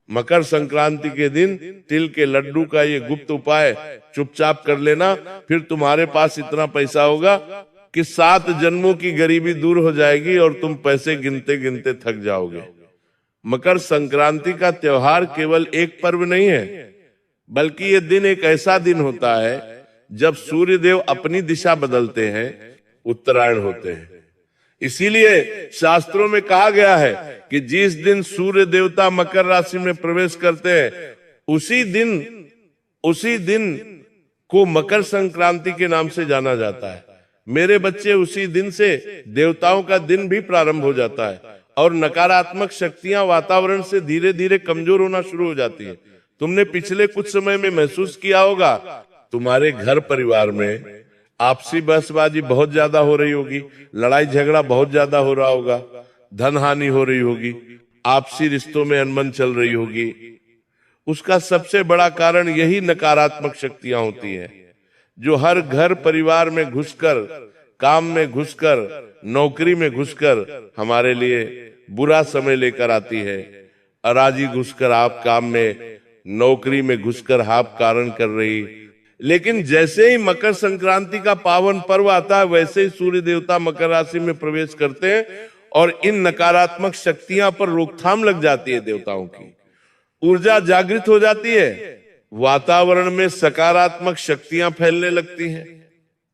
मकर संक्रांति के दिन तिल के लड्डू का ये गुप्त उपाय चुपचाप कर लेना, फिर तुम्हारे पास इतना पैसा होगा कि 7 जन्मों की गरीबी दूर हो जाएगी और तुम पैसे गिनते गिनते थक जाओगे। मकर संक्रांति का त्योहार केवल एक पर्व नहीं है, बल्कि ये दिन एक ऐसा दिन होता है जब सूर्य देव अपनी दिशा बदलते हैं, उत्तरायण होते हैं। इसीलिए शास्त्रों में कहा गया है कि जिस दिन सूर्य देवता मकर राशि में प्रवेश करते हैं उसी दिन को मकर संक्रांति के नाम से जाना जाता है। मेरे बच्चे, उसी दिन से देवताओं का दिन भी प्रारंभ हो जाता है और नकारात्मक शक्तियां वातावरण से धीरे धीरे कमजोर होना शुरू हो जाती है। तुमने पिछले कुछ समय में महसूस किया होगा, तुम्हारे घर परिवार में आपसी बहसबाजी बहुत ज्यादा हो रही होगी, लड़ाई झगड़ा बहुत ज्यादा हो रहा होगा, धन हानि हो रही होगी, आपसी रिश्तों में अनबन चल रही होगी। उसका सबसे बड़ा कारण यही नकारात्मक शक्तियां होती हैं, जो हर घर परिवार में घुसकर, काम में घुसकर, नौकरी में घुसकर हमारे लिए बुरा समय लेकर आती है। अराजी घुसकर आप काम में, नौकरी में घुसकर आप कारण कर रही। लेकिन जैसे ही मकर संक्रांति का पावन पर्व आता है, वैसे ही सूर्य देवता मकर राशि में प्रवेश करते हैं और इन नकारात्मक शक्तियां पर रोकथाम लग जाती है। देवताओं की ऊर्जा जागृत हो जाती है, वातावरण में सकारात्मक शक्तियां फैलने लगती हैं,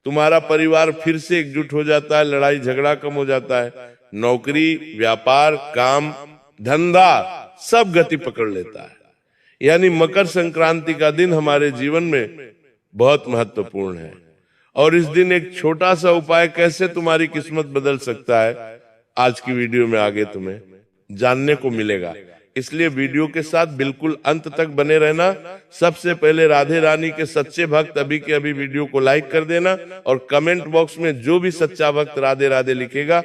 तुम्हारा परिवार फिर से एकजुट हो जाता है, लड़ाई झगड़ा कम हो जाता है, नौकरी, व्यापार, काम, धंधा सब गति पकड़ लेता है। यानी मकर संक्रांति का दिन हमारे जीवन में बहुत महत्वपूर्ण है। और इस दिन एक छोटा सा उपाय कैसे तुम्हारी किस्मत बदल सकता है, आज की वीडियो में आगे तुम्हें जानने को मिलेगा। इसलिए वीडियो के साथ बिल्कुल अंत तक बने रहना। सबसे पहले राधे रानी के सच्चे भक्त अभी के अभी वीडियो को लाइक कर देना और कमेंट बॉक्स में जो भी सच्चा भक्त राधे राधे लिखेगा,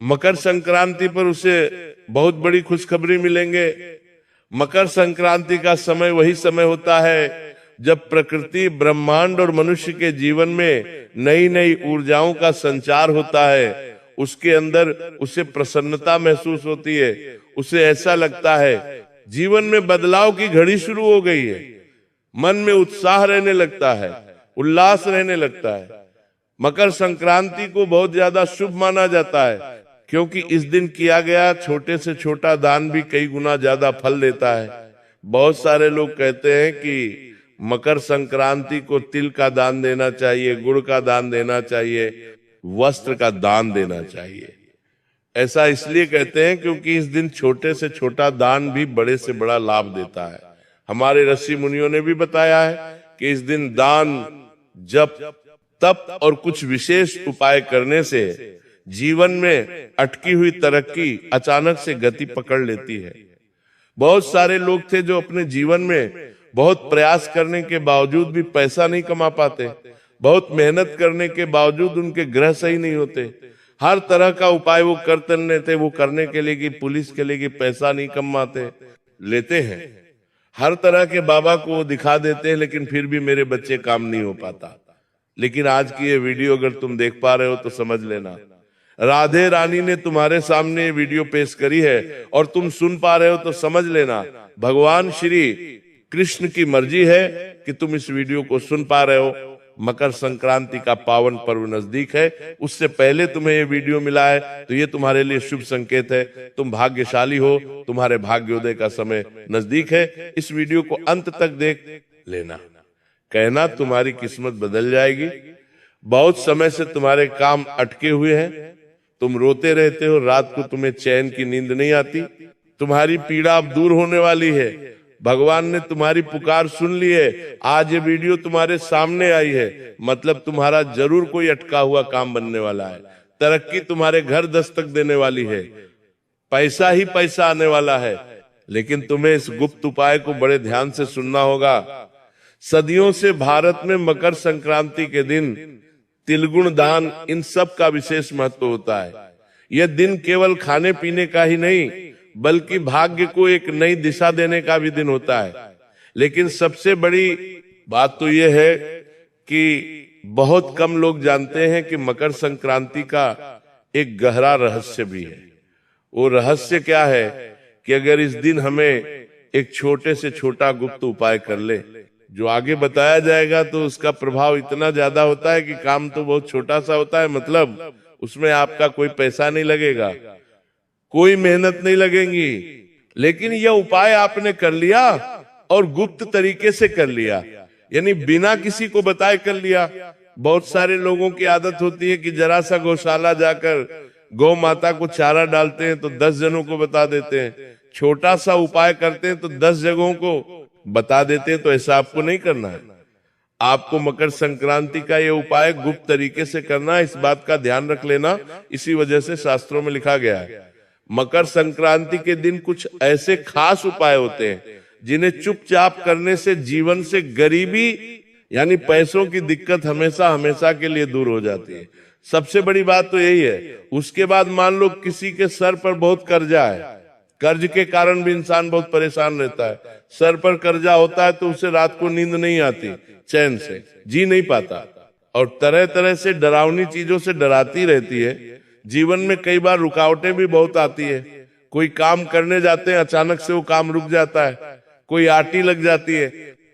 मकर संक्रांति पर उसे बहुत बड़ी खुशखबरी मिलेंगे। मकर संक्रांति का समय वही समय होता है जब प्रकृति, ब्रह्मांड और मनुष्य के जीवन में नई नई ऊर्जाओं का संचार होता है। उसके अंदर उसे प्रसन्नता महसूस होती है, उसे ऐसा लगता है जीवन में बदलाव की घड़ी शुरू हो गई है, मन में उत्साह रहने लगता है, उल्लास रहने लगता है। मकर संक्रांति को बहुत ज्यादा शुभ माना जाता है, क्योंकि इस दिन किया गया छोटे से छोटा दान भी कई गुना ज्यादा फल देता है। बहुत सारे लोग कहते हैं कि मकर संक्रांति को तिल का दान देना चाहिए, गुड़ का दान देना चाहिए, वस्त्र का दान देना चाहिए। ऐसा इसलिए कहते हैं क्योंकि इस दिन छोटे से छोटा दान भी बड़े से बड़ा लाभ देता है। हमारे ऋषि मुनियों ने भी बताया है कि इस दिन दान, जप, तप और कुछ विशेष उपाय करने से जीवन में अटकी हुई तरक्की अचानक से गति पकड़ लेती है। बहुत सारे लोग थे जो अपने जीवन में बहुत प्रयास करने के बावजूद भी पैसा नहीं कमा पाते, बहुत मेहनत करने के बावजूद उनके ग्रह सही नहीं होते। हर तरह का उपाय वो करते थे, वो करने के लिए कि पुलिस के लिए कि पैसा नहीं कमाते, लेते हैं। हर तरह के बाबा को वो दिखा देते हैं, लेकिन फिर भी मेरे बच्चे काम नहीं हो पाता। लेकिन आज की ये वीडियो अगर तुम देख पा रहे हो तो समझ लेना, राधे रानी ने तुम्हारे सामने ये वीडियो पेश करी है और तुम सुन पा रहे हो तो समझ लेना भगवान श्री कृष्ण की मर्जी है कि तुम इस वीडियो को सुन पा रहे हो। मकर संक्रांति का पावन पर्व नजदीक है, उससे पहले तुम्हें ये वीडियो मिला है तो ये तुम्हारे लिए शुभ संकेत है। तुम भाग्यशाली हो, तुम्हारे भाग्योदय का समय नजदीक है। इस वीडियो को अंत तक देख लेना, कहना तुम्हारी किस्मत बदल जाएगी। बहुत समय से तुम्हारे काम अटके हुए हैं, तुम रोते रहते हो, रात को तुम्हें चैन की नींद नहीं आती। तुम्हारी पीड़ा अब दूर होने वाली है, भगवान ने तुम्हारी पुकार सुन ली है। आज ये वीडियो तुम्हारे सामने आई है, मतलब तुम्हारा जरूर कोई अटका हुआ काम बनने वाला है। तरक्की तुम्हारे घर दस्तक देने वाली है, पैसा ही पैसा आने वाला है। लेकिन तुम्हें इस गुप्त उपाय को बड़े ध्यान से सुनना होगा। सदियों से भारत में मकर संक्रांति के दिन तिलगुण दान, इन सब का विशेष महत्व होता है। यह दिन केवल खाने पीने का ही नहीं, बल्कि भाग्य को एक नई दिशा देने का भी दिन होता है। लेकिन सबसे बड़ी बात तो यह है कि बहुत कम लोग जानते हैं कि मकर संक्रांति का एक गहरा रहस्य भी है। वो रहस्य क्या है कि अगर इस दिन हमें एक छोटे से छोटा गुप्त उपाय कर ले। जो आगे बताया जाएगा तो उसका प्रभाव इतना ज्यादा होता है कि काम तो बहुत छोटा सा होता है, मतलब उसमें आपका कोई पैसा नहीं लगेगा, कोई मेहनत नहीं लगेगी, लेकिन यह उपाय आपने कर लिया और गुप्त तरीके से कर लिया, यानी बिना किसी को बताए कर लिया। बहुत सारे लोगों की आदत होती है कि जरा सा गौशाला जाकर गौ माता को चारा डालते हैं तो 10 जनों को बता देते हैं, छोटा सा उपाय करते हैं तो 10 जगहों को बता देते हैं। तो ऐसा आपको नहीं करना है। आपको मकर संक्रांति का ये उपाय गुप्त तरीके से करना है, इस बात का ध्यान रख लेना। इसी वजह से शास्त्रों में लिखा गया है मकर संक्रांति के दिन कुछ ऐसे खास उपाय होते हैं जिन्हें चुपचाप करने से जीवन से गरीबी यानी पैसों की दिक्कत हमेशा हमेशा के लिए दूर हो जाती है। सबसे बड़ी बात तो यही है। उसके बाद मान लो किसी के सर पर बहुत कर्जा है, कर्ज के कारण भी इंसान बहुत परेशान रहता है। सर पर कर्जा होता है तो उसे रात को नींद नहीं आती, चैन से जी नहीं पाता, और तरह तरह से डरावनी चीजों से डराती रहती है। जीवन में कई बार रुकावटें भी बहुत आती है। कोई काम करने जाते हैं, अचानक से वो काम रुक जाता है, कोई आटी लग जाती है,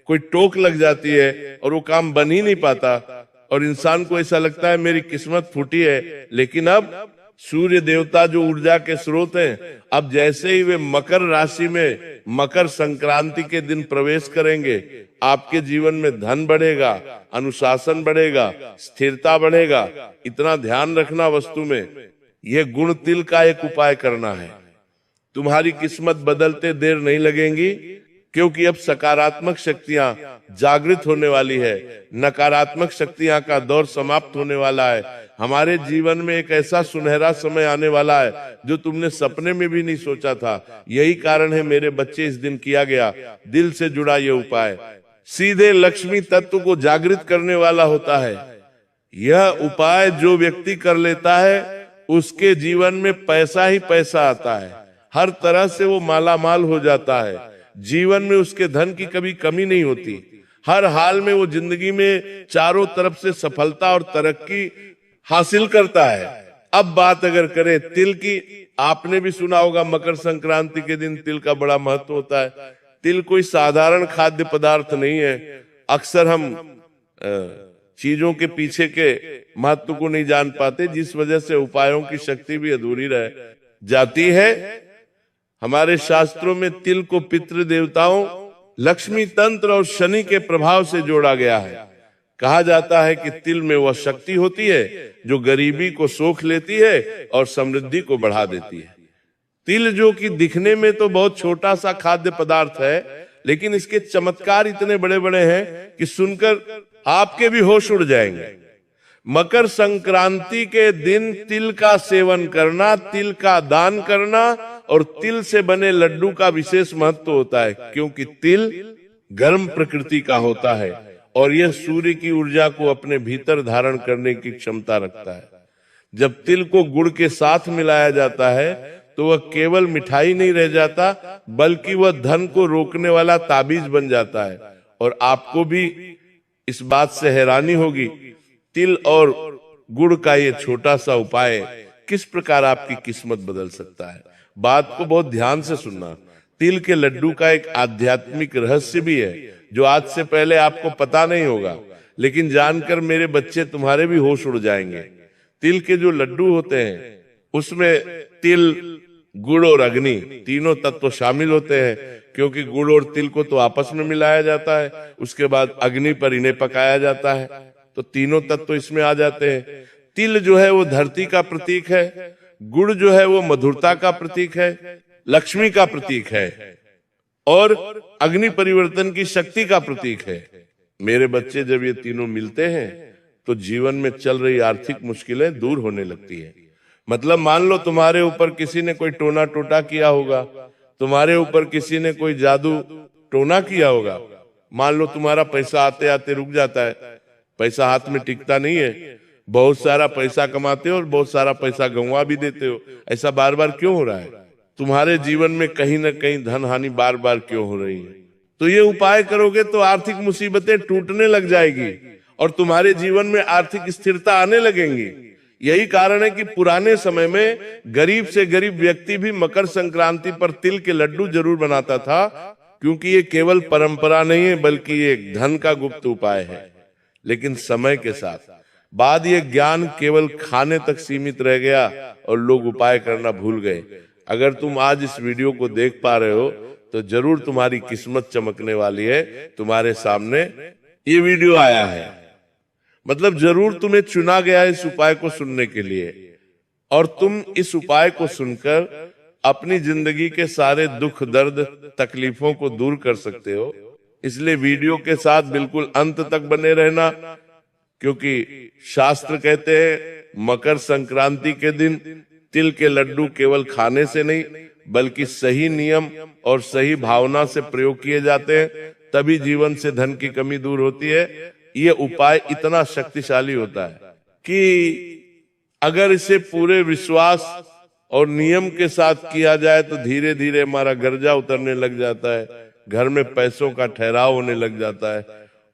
कोई टोक लग जाती है और वो काम बन ही नहीं पाता, और इंसान को ऐसा लगता है मेरी किस्मत फूटी है। लेकिन अब सूर्य देवता जो ऊर्जा के स्रोत हैं, अब जैसे ही वे मकर राशि में मकर संक्रांति के दिन प्रवेश करेंगे, आपके जीवन में धन बढ़ेगा, अनुशासन बढ़ेगा, स्थिरता बढ़ेगा। इतना ध्यान रखना वस्तु में, यह गुण तिल का एक उपाय करना है। तुम्हारी किस्मत बदलते देर नहीं लगेगी, क्योंकि अब सकारात्मक शक्तियां जागृत होने वाली है, नकारात्मक शक्तियां का दौर समाप्त होने वाला है। हमारे जीवन में एक ऐसा सुनहरा समय आने वाला है जो तुमने सपने में भी नहीं सोचा था। यही कारण है मेरे बच्चे, इस दिन किया गया दिल से जुड़ा ये उपाय सीधे लक्ष्मी तत्व को जागृत करने वाला होता है। यह उपाय जो व्यक्ति कर लेता है उसके जीवन में पैसा ही पैसा आता है, हर तरह से वो मालामाल हो जाता है। जीवन में उसके धन की कभी कमी नहीं होती, हर हाल में वो जिंदगी में चारों तरफ से सफलता और तरक्की हासिल करता है। अब बात अगर करें तिल की, आपने भी सुना होगा मकर संक्रांति के दिन तिल का बड़ा महत्व होता है। तिल कोई साधारण खाद्य पदार्थ नहीं है। अक्सर हम चीजों के पीछे के महत्व को नहीं जान पाते, जिस वजह से उपायों की शक्ति भी अधूरी रह जाती है। हमारे शास्त्रों में तिल को पितृ देवताओं, लक्ष्मी तंत्र और शनि के प्रभाव से जोड़ा गया है। कहा जाता है कि तिल में वह शक्ति होती है जो गरीबी को सोख लेती है और समृद्धि को बढ़ा देती है। तिल जो कि दिखने में तो बहुत छोटा सा खाद्य पदार्थ है, लेकिन इसके चमत्कार इतने बड़े बड़े हैं कि सुनकर आपके भी होश उड़ जाएंगे। मकर संक्रांति के दिन तिल का सेवन करना, तिल का दान करना और तिल से बने लड्डू का विशेष महत्व होता है, क्योंकि तिल गर्म प्रकृति का होता है और यह सूर्य की ऊर्जा को अपने भीतर धारण करने की क्षमता रखता है। जब तिल को गुड़ के साथ मिलाया जाता है तो वह केवल मिठाई नहीं रह जाता, बल्कि वह धन को रोकने वाला ताबीज बन जाता है। और आपको भी इस बात से हैरानी होगी, तिल और गुड़ का ये छोटा सा उपाय किस प्रकार आपकी किस्मत बदल सकता है। बात को बहुत ध्यान से सुनना। तिल के लड्डू का एक आध्यात्मिक रहस्य भी है जो आज से पहले आपको पता नहीं होगा, लेकिन जानकर मेरे बच्चे तुम्हारे भी होश उड़ जाएंगे। तिल के जो लड्डू होते हैं उसमें तिल, गुड़ और अग्नि तीनों तत्व शामिल होते हैं, क्योंकि गुड़ और तिल को तो आपस में मिलाया जाता है, उसके बाद अग्नि पर इन्हें पकाया जाता है, तो तीनों तत्व इसमें आ जाते हैं। तिल जो है वो धरती का प्रतीक है, गुड़ जो है वो मधुरता का प्रतीक है, लक्ष्मी का प्रतीक है, और अग्नि परिवर्तन की शक्ति का प्रतीक है। मेरे बच्चे जब ये तीनों मिलते हैं तो जीवन में चल रही आर्थिक मुश्किलें दूर होने लगती है। मतलब मान लो तुम्हारे ऊपर किसी ने कोई टोना टोटा किया होगा, तुम्हारे ऊपर किसी ने कोई जादू टोना किया होगा, मान लो तुम्हारा पैसा आते आते रुक जाता है, पैसा हाथ में टिकता नहीं है, बहुत सारा पैसा कमाते हो और बहुत सारा पैसा गंवा भी देते हो। ऐसा बार बार क्यों हो रहा है? तुम्हारे जीवन में कहीं ना कहीं धन हानि बार बार क्यों हो रही है? तो ये उपाय करोगे तो आर्थिक मुसीबतें टूटने लग जाएगी और तुम्हारे जीवन में आर्थिक स्थिरता आने लगेंगी। यही कारण है कि पुराने समय में गरीब से गरीब व्यक्ति भी मकर संक्रांति पर तिल के लड्डू जरूर बनाता था, क्योंकि ये केवल परंपरा नहीं है बल्कि ये एक धन का गुप्त उपाय है। लेकिन समय के साथ बाद ये ज्ञान केवल खाने तक सीमित रह गया और लोग उपाय करना भूल गए। अगर तुम आज इस वीडियो को देख पा रहे हो तो जरूर तुम्हारी किस्मत चमकने वाली है। तुम्हारे सामने ये वीडियो आया है, मतलब जरूर तुम्हें चुना गया इस उपाय को सुनने के लिए, और तुम इस उपाय को सुनकर अपनी जिंदगी के सारे दुख दर्द तकलीफों को दूर कर सकते हो। इसलिए वीडियो के साथ बिल्कुल अंत तक बने रहना, क्योंकि शास्त्र कहते हैं मकर संक्रांति के दिन तिल के लड्डू केवल खाने से नहीं बल्कि सही नियम और सही भावना से प्रयोग किए जाते हैं, तभी जीवन से धन की कमी दूर होती है। ये उपाय इतना शक्तिशाली होता है कि अगर इसे पूरे विश्वास और नियम के साथ किया जाए तो धीरे धीरे हमारा गर्जा उतरने लग जाता है, घर में पैसों का ठहराव होने लग जाता है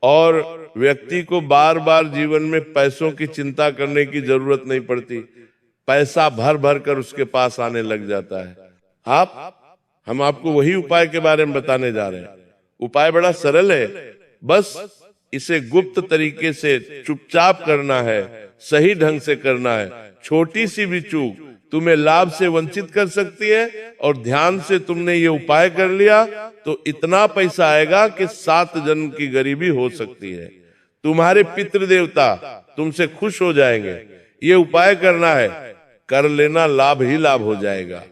और व्यक्ति को बार बार जीवन में पैसों की चिंता करने की जरूरत नहीं पड़ती। पैसा भर भर कर उसके पास आने लग जाता है। हम आपको वही उपाय के बारे में बताने जा रहे हैं। उपाय बड़ा सरल है, बस इसे गुप्त तरीके से चुपचाप करना है, सही ढंग से करना है। छोटी सी भी चूक तुम्हें लाभ से वंचित कर सकती है, और ध्यान से तुमने ये उपाय कर लिया तो इतना पैसा आएगा कि 7 जन्म की गरीबी हो सकती है। तुम्हारे पितृ देवता तुमसे खुश हो जाएंगे। ये उपाय करना है, कर लेना, लाभ ही लाभ हो जाएगा।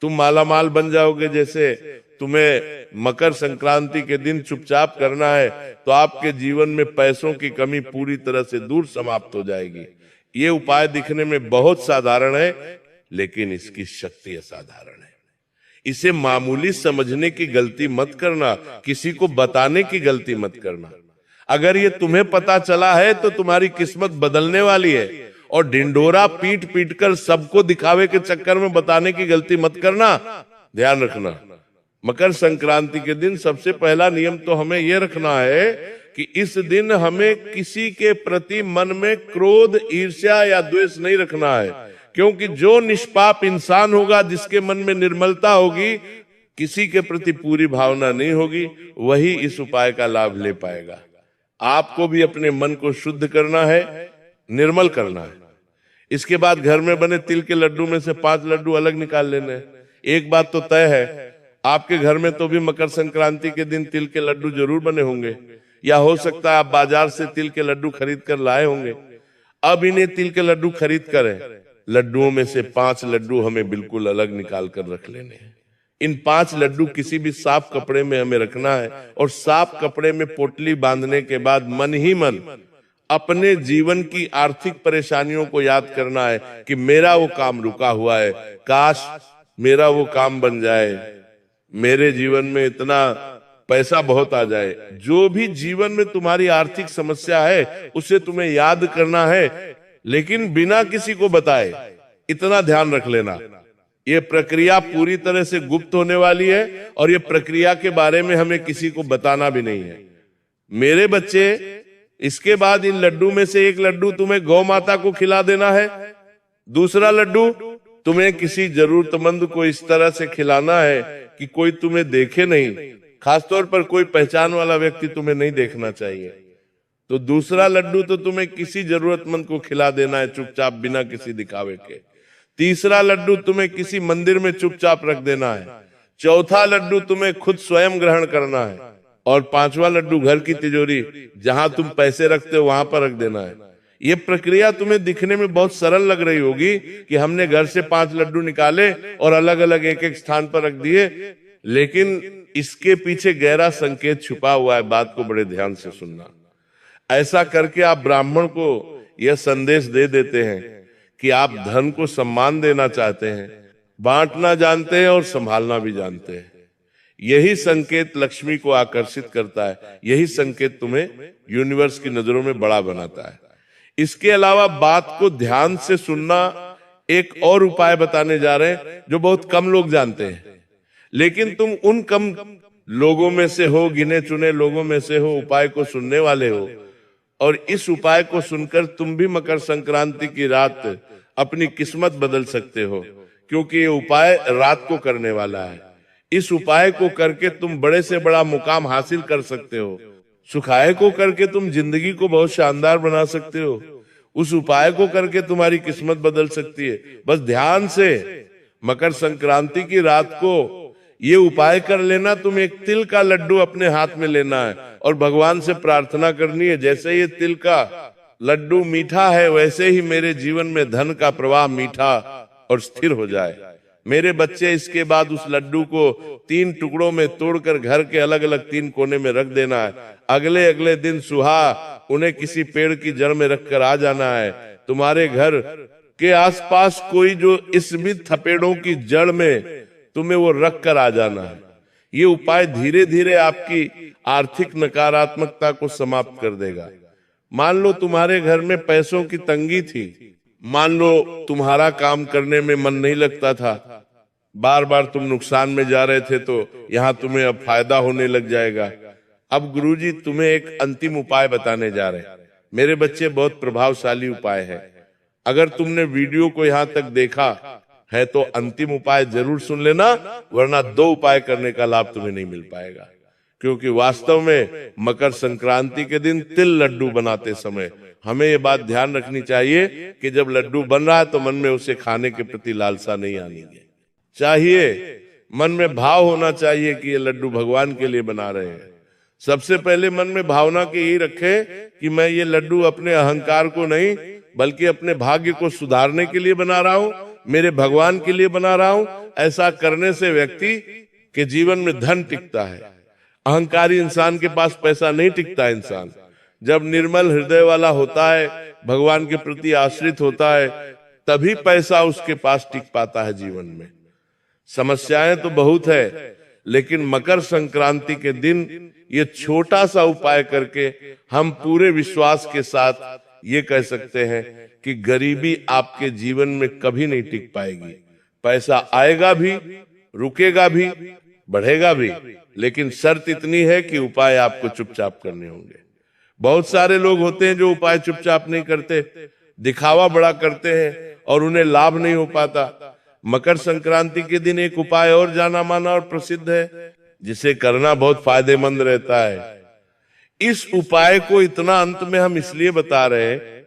तुम मालामाल बन जाओगे। जैसे तुम्हें मकर संक्रांति के दिन चुपचाप करना है तो आपके जीवन में पैसों की कमी पूरी तरह से दूर समाप्त हो जाएगी। ये उपाय दिखने में बहुत साधारण है, लेकिन इसकी शक्ति असाधारण है। इसे मामूली समझने की गलती मत करना, किसी को बताने की गलती मत करना। अगर ये तुम्हें पता चला है तो तुम्हारी किस्मत बदलने वाली है, और ढिंढोरा पीट पीट कर सबको दिखावे के चक्कर में बताने की गलती मत करना। ध्यान रखना, मकर संक्रांति के दिन सबसे पहला नियम तो हमें यह रखना है कि इस दिन हमें किसी के प्रति मन में क्रोध, ईर्ष्या या द्वेष नहीं रखना है, क्योंकि जो निष्पाप इंसान होगा, जिसके मन में निर्मलता होगी, किसी के प्रति पूरी भावना नहीं होगी, वही इस उपाय का लाभ ले पाएगा। आपको भी अपने मन को शुद्ध करना है, निर्मल करना है। इसके बाद घर में बने तिल के लड्डू में से 5 लड्डू अलग निकाल लेने। एक बात तो तय है, आपके घर में तो भी मकर संक्रांति के दिन तिल के लड्डू जरूर बने होंगे, या हो सकता है आप बाजार से तिल के लड्डू खरीद कर लाए होंगे। अब इन्हें तिल के लड्डू खरीद कर लड्डुओं में से 5 लड्डू हमें बिल्कुल अलग निकाल कर रख लेने हैं। इन 5 लड्डू किसी भी साफ कपड़े में हमें रखना है, और साफ कपड़े में पोटली बांधने के बाद मन ही मन अपने जीवन की आर्थिक परेशानियों को याद करना है कि मेरा वो काम रुका हुआ है, काश मेरा वो काम बन जाए, मेरे जीवन में इतना पैसा बहुत आ जाए। जो भी जीवन में तुम्हारी आर्थिक समस्या है उसे तुम्हें याद करना है, लेकिन बिना किसी को बताए। इतना ध्यान रख लेना, ये प्रक्रिया पूरी तरह से गुप्त होने वाली है, और ये प्रक्रिया के बारे में हमें किसी को बताना भी नहीं है। मेरे बच्चे, इसके बाद इन लड्डू में से एक लड्डू तुम्हें गौ माता को खिला देना है, दूसरा लड्डू तुम्हें किसी जरूरतमंद को इस तरह से खिलाना है कि कोई तुम्हें देखे नहीं, खासतौर पर कोई पहचान वाला व्यक्ति तुम्हें नहीं देखना चाहिए। तो दूसरा लड्डू तो तुम्हें किसी जरूरतमंद को खिला देना है चुपचाप, बिना किसी दिखावे के। तीसरा लड्डू तुम्हें किसी मंदिर में चुपचाप रख देना है। चौथा लड्डू तुम्हें खुद स्वयं ग्रहण करना है, और 5वां लड्डू घर की तिजोरी जहां तुम पैसे रखते हो वहां पर रख देना है। ये प्रक्रिया तुम्हें दिखने में बहुत सरल लग रही होगी कि हमने घर से 5 लड्डू निकाले और अलग अलग एक एक स्थान पर रख दिए, लेकिन इसके पीछे गहरा संकेत छुपा हुआ है। बात को बड़े ध्यान से सुनना। ऐसा करके आप ब्राह्मण को यह संदेश दे देते हैं कि आप धन को सम्मान देना चाहते हैं, बांटना जानते हैं और संभालना भी जानते हैं। यही संकेत लक्ष्मी को आकर्षित करता है, यही संकेत तुम्हें यूनिवर्स की नजरों में बड़ा बनाता है। इसके अलावा बात को ध्यान से सुनना, एक और उपाय बताने जा रहे हैं जो बहुत कम लोग जानते हैं, लेकिन तुम उन कम लोगों में से हो, गिने चुने लोगों में से हो, उपाय को सुनने वाले हो, और इस उपाय को सुनकर तुम भी मकर संक्रांति की रात अपनी किस्मत बदल सकते हो, क्योंकि ये उपाय रात को करने वाला है। इस उपाय को करके तुम बड़े से बड़ा मुकाम हासिल कर सकते हो। सुखाय को करके तुम जिंदगी को बहुत शानदार बना सकते हो। उस उपाय को करके तुम्हारी किस्मत बदल सकती है। बस ध्यान से मकर संक्रांति की रात को ये उपाय कर लेना। तुम एक तिल का लड्डू अपने हाथ में लेना है और भगवान से प्रार्थना करनी है, जैसे ये तिल का लड्डू मीठा है वैसे ही मेरे जीवन में धन का प्रवाह मीठा और स्थिर हो जाए। मेरे बच्चे, इसके बाद उस लड्डू को 3 टुकड़ों में तोड़कर घर के अलग अलग 3 कोने में रख देना है। अगले अगले दिन सुबह उन्हें किसी पेड़ की जड़ में रखकर आ जाना है। तुम्हारे घर के आसपास कोई जो इस थपेड़ों की जड़ में तुम्हें वो रख कर आ जाना है। ये उपाय धीरे धीरे आपकी आर्थिक नकारात्मकता को समाप्त कर देगा। मान लो तुम्हारे घर में पैसों की तंगी थी, मान लो तुम्हारा काम करने में मन नहीं लगता था, बार बार तुम नुकसान में जा रहे थे, तो यहाँ तुम्हें अब फायदा होने लग जाएगा। अब गुरुजी तुम्हें एक अंतिम उपाय बताने जा रहे हैं। मेरे बच्चे, बहुत प्रभावशाली उपाय है। अगर तुमने वीडियो को यहाँ तक देखा है तो अंतिम उपाय जरूर सुन लेना, वरना 2 उपाय करने का लाभ तुम्हें नहीं मिल पाएगा। क्योंकि वास्तव में मकर संक्रांति के दिन तिल लड्डू बनाते समय हमें ये बात ध्यान रखनी चाहिए कि जब लड्डू बन रहा है तो मन में उसे खाने के प्रति लालसा नहीं आनी चाहिए। मन में भाव होना चाहिए कि ये लड्डू भगवान के लिए बना रहे हैं। सबसे पहले मन में भावना की यही रखे कि मैं ये लड्डू अपने अहंकार को नहीं बल्कि अपने भाग्य को सुधारने के लिए बना रहा हूँ, मेरे भगवान के लिए बना रहा हूँ। ऐसा करने से व्यक्ति के जीवन में धन टिकता है। अहंकारी इंसान के पास पैसा नहीं टिकता। इंसान जब निर्मल हृदय वाला होता है, भगवान के प्रति आश्रित होता है, तभी पैसा उसके पास टिक पाता है जीवन में। समस्याएं तो बहुत है, लेकिन मकर संक्रांति के दिन ये छोटा सा उपाय करके हम पूरे विश्वास के साथ ये कह सकते हैं कि गरीबी आपके जीवन में कभी नहीं टिक पाएगी। पैसा आएगा भी, रुकेगा भी, बढ़ेगा भी, लेकिन शर्त इतनी है कि उपाय आपको चुपचाप करने होंगे। बहुत सारे लोग होते हैं जो उपाय चुपचाप नहीं करते, दिखावा बड़ा करते हैं और उन्हें लाभ नहीं हो पाता। मकर संक्रांति के दिन एक उपाय और जाना माना और प्रसिद्ध है, जिसे करना बहुत फायदेमंद रहता है। इस उपाय को इतना अंत में हम इसलिए बता रहे हैं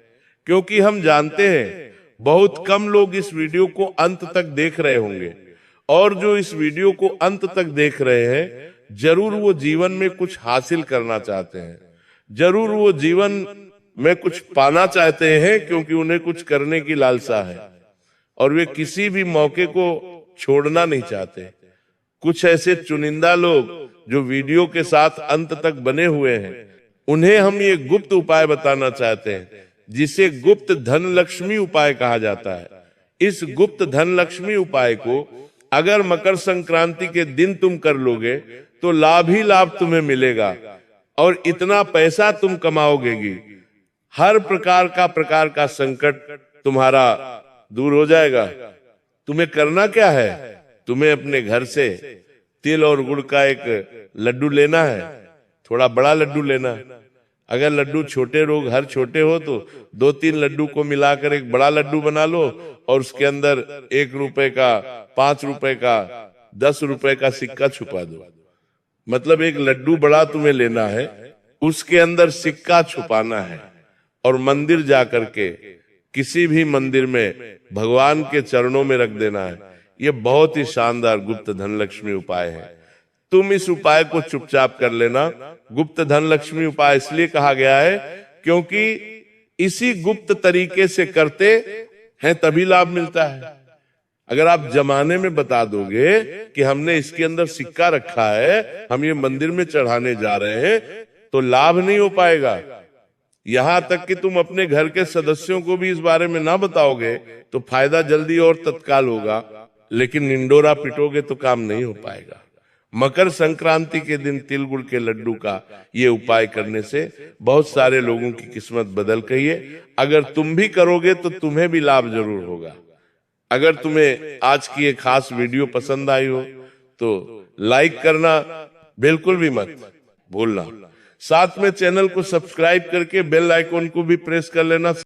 क्योंकि हम जानते हैं बहुत कम लोग इस वीडियो को अंत तक देख रहे होंगे, और जो इस वीडियो को अंत तक देख रहे हैं जरूर वो जीवन में कुछ हासिल करना चाहते हैं, जरूर वो जीवन में कुछ पाना चाहते हैं, क्योंकि उन्हें कुछ करने की लालसा है और वे किसी भी मौके को छोड़ना नहीं चाहते। कुछ ऐसे चुनिंदा लोग जो वीडियो के साथ अंत तक बने हुए हैं, उन्हें हम ये गुप्त उपाय बताना चाहते हैं, जिसे गुप्त धन लक्ष्मी उपाय कहा जाता है। इस गुप्त धन लक्ष्मी उपाय को अगर मकर संक्रांति के दिन तुम कर लोगे तो लाभ ही लाभ तुम्हें मिलेगा और इतना पैसा तुम कमाओगे कि हर प्रकार का संकट तुम्हारा दूर हो जाएगा। तुम्हें करना क्या है? तुम्हें अपने घर से तिल और गुड़ का एक लड्डू लेना है, थोड़ा बड़ा लड्डू लेना है। अगर लड्डू छोटे लोग हर छोटे हो तो 2-3 लड्डू को मिलाकर एक बड़ा लड्डू बना लो और उसके अंदर 1 रुपए का, 5 रुपए का, 10 रुपए का सिक्का छुपा दो। मतलब एक लड्डू बड़ा तुम्हें लेना है, उसके अंदर सिक्का छुपाना है और मंदिर जाकर के किसी भी मंदिर में भगवान के चरणों में रख देना है। ये बहुत ही शानदार गुप्त धन लक्ष्मी उपाय है। तुम इस उपाय को चुपचाप कर लेना। गुप्त धन लक्ष्मी उपाय इसलिए कहा गया है क्योंकि इसी गुप्त तरीके से करते हैं तभी लाभ मिलता है। अगर आप जमाने में बता दोगे कि हमने इसके अंदर सिक्का रखा है, हम ये मंदिर में चढ़ाने जा रहे हैं, तो लाभ नहीं हो पाएगा। यहां तक कि तुम अपने घर के सदस्यों को भी इस बारे में ना बताओगे तो फायदा जल्दी और तत्काल होगा, लेकिन निंडोरा पिटोगे तो काम नहीं हो पाएगा। मकर संक्रांति के दिन तिल गुड़ के लड्डू का ये उपाय करने से बहुत सारे लोगों की किस्मत बदल गई है। अगर तुम भी करोगे तो तुम्हें भी लाभ जरूर होगा। अगर तुम्हें आज की ये खास वीडियो पसंद आई हो तो लाइक करना बिल्कुल भी मत भूलना। साथ में चैनल को सब्सक्राइब करके बेल आइकॉन को भी प्रेस कर लेना।